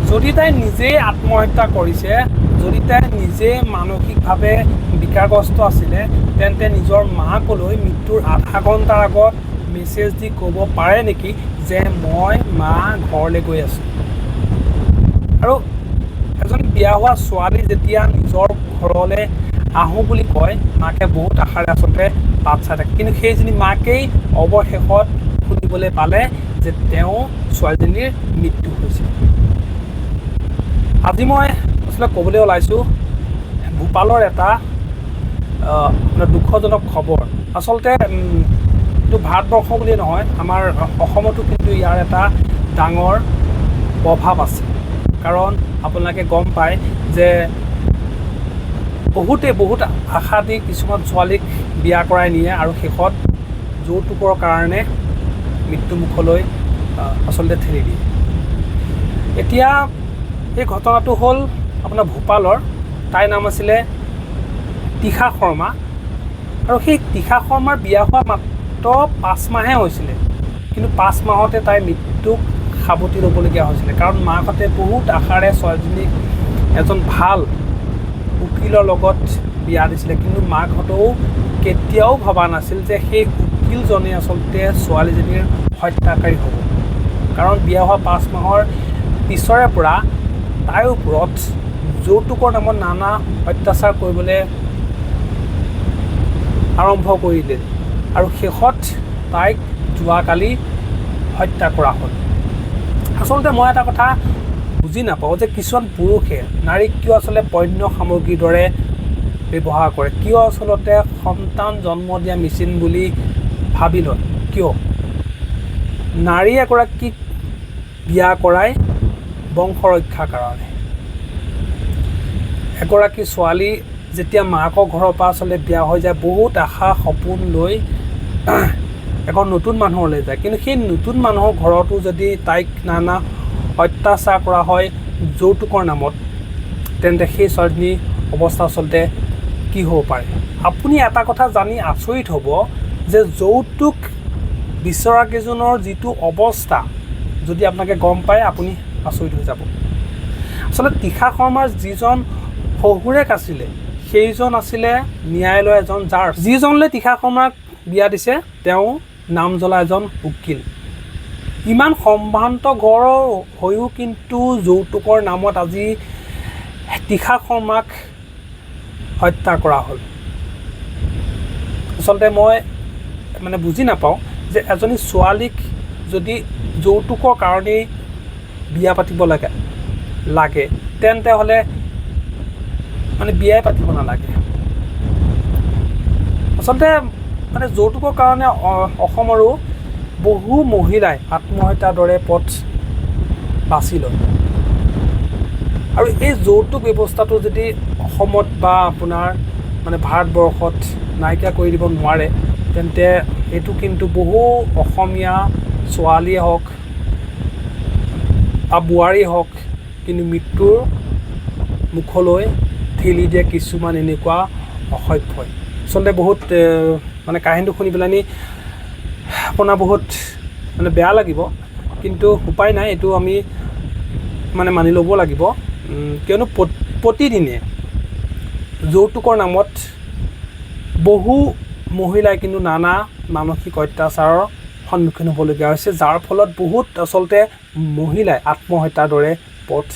যদি তাই নিজেই আত্মহত্যা কৰিছে, যদি তাই নিজে মানসিকভাৱে বিকাৰগ্ৰস্ত আছিলে, তেন্তে নিজৰ মাকলৈ মৃত্যুৰ আধা ঘণ্টাৰ আগত মেছেজ দি ক'ব পাৰে নেকি যে মই মা ঘৰলৈ গৈ আছোঁ। আৰু এজনী বিয়া হোৱা ছোৱালী যেতিয়া নিজৰ ঘৰলৈ আহোঁ বুলি কয়, মাকে বহুত আশাৰে আচলতে বাট চাই থাকে। কিন্তু সেইজনী মাকেই অৱশেষত শুনিবলৈ পালে যে তেওঁ ছোৱালীজনীৰ মৃত্যু হৈছে। আজি মই আচলতে ক'বলৈ ওলাইছোঁ ভূপালৰ এটা দুখজনক খবৰ। আচলতে এইটো ভাৰতবৰ্ষ বুলিয়ে নহয়, আমাৰ অসমতো কিন্তু ইয়াৰ এটা ডাঙৰ প্ৰভাৱ আছে। কাৰণ আপোনালোকে গম পায় যে বহুত আশা দি কিছুমান ছোৱালীক বিয়া কৰাই নিয়ে আৰু শেষত যৌতুকৰ কাৰণে মৃত্যুমুখলৈ আচলতে ঠেলি দিয়ে। এতিয়া এই ঘটনাটো হ'ল আপোনাৰ ভূপালৰ। তাইৰ নাম আছিলে তিশা শৰ্মা। আৰু সেই তিশা শৰ্মাৰ বিয়া হোৱা মাত্ৰ 5 মাহে হৈছিলে, কিন্তু 5 মাহতে তাইৰ মৃত্যুক সাৱটি ল'বলগীয়া হৈছিলে। কাৰণ মাকহঁতে বহুত আশাৰে ছোৱালীজনীক এজন ভাল উকিলৰ লগত বিয়া দিছিলে, কিন্তু মাকহঁতেও কেতিয়াও ভবা নাছিল যে সেই উকিলজনে আচলতে ছোৱালীজনীৰ হত্যাকাৰী হ'ব। কাৰণ বিয়া হোৱা 5 মাহৰ পিছৰে পৰা তাইৰ ওপৰত যৌতুকৰ নামত নানা অত্যাচাৰ কৰিবলৈ আৰম্ভ কৰিলে আৰু শেষত তাইক যোৱাকালি হত্যা কৰা হ'ল। আচলতে মই এটা কথা বুজি নাপাওঁ যে কিছুমান পুৰুষে নাৰীক কিয় আচলতে পণ্য সামগ্ৰীৰ দৰে ব্যৱহাৰ কৰে, কিয় আচলতে সন্তান জন্ম দিয়া মেচিন বুলি ভাবি লয়। কিয় নাৰী এগৰাকীক বিয়া কৰাই বংশ ৰক্ষাৰ কাৰণে। এগৰাকী ছোৱালী যেতিয়া মাকৰ ঘৰৰ পৰা আচলতে বিয়া হৈ যায়, বহুত আশা সপোন লৈ এখন নতুন মানুহলৈ যায়, কিন্তু সেই নতুন মানুহৰ ঘৰতো যদি তাইক নানা অত্যাচাৰ কৰা হয় যৌতুকৰ নামত, তেন্তে সেই ছোৱালীজনীৰ অৱস্থা আচলতে কি হ'ব পাৰে। আপুনি এটা কথা জানি আচৰিত হ'ব যে যৌতুক বিচৰাকেইজনৰ যিটো অৱস্থা যদি আপোনালোকে গম পায়, আপুনি আচৰিত হৈ যাব। আচলতে তিশা শৰ্মাৰ যিজন শহুৰেক আছিলে, সেইজন আছিলে ন্যায়ালয়ৰ এজন জাজ। যিজনলৈ তিশা শৰ্মাক বিয়া দিছে তেওঁ নাম জ্বলা এজন উকিল। ইমান সম্ভ্ৰান্ত ঘৰৰ হৈও কিন্তু যৌতুকৰ নামত আজি তিশা শৰ্মাক হত্যা কৰা হ'ল। আচলতে মই বুজি নাপাওঁ যে এজনী ছোৱালীক যদি যৌতুকৰ কাৰণেই বিয়া পাতিব লাগে তেন্তে হ'লে বিয়াই পাতিব নালাগে। আচলতে যৌতুকৰ কাৰণে অসমৰো বহু মহিলাই আত্মহত্যাৰ দৰে পথ বাছি লয়। আৰু এই যৌতুক ব্যৱস্থাটো যদি অসমত বা আপোনাৰ ভাৰতবৰ্ষত নাইকিয়া কৰি দিব নোৱাৰে, তেন্তে এইটো কিন্তু বহু অসমীয়া ছোৱালীয়ে হওক বা বোৱাৰীয়ে হওক কিন্তু মৃত্যুৰ মুখলৈ ঠেলি দিয়ে কিছুমান এনেকুৱা অসভ্যই। আচলতে বহুত কাহিনীটো শুনি পেলাই আপোনাৰ বহুত বেয়া লাগিব, কিন্তু উপায় নাই, এইটো আমি মানি ল'ব লাগিব। কিয়নো প্ৰতিদিনে যৌতুকৰ নামত বহু মহিলাই কিন্তু নানা মানসিক অত্যাচাৰৰ সন্মুখীন হ'বলগীয়া হৈছে, যাৰ ফলত বহুত আচলতে মহিলাই আত্মহত্যাৰ দৰে পথ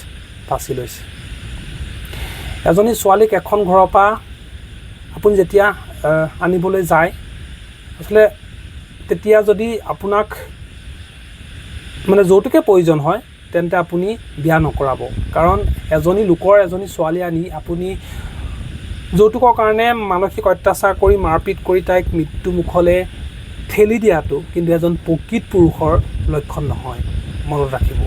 বাছি লৈছে। এজনী ছোৱালীক এখন ঘৰৰ পৰা আপুনি যেতিয়া আনিবলৈ যায়, আচলতে তেতিয়া যদি আপোনাক যৌতুকে প্ৰয়োজন হয়, তেন্তে আপুনি বিয়া নকৰাব। কাৰণ এজনী ছোৱালী আনি আপুনি যৌতুকৰ কাৰণে মানসিক অত্যাচাৰ কৰি মাৰপিট কৰি তাইক মৃত্যুমুখলৈ ঠেলি দিয়াটো কিন্তু এজন প্ৰকৃত পুৰুষৰ লক্ষণ নহয়, মনত ৰাখিব।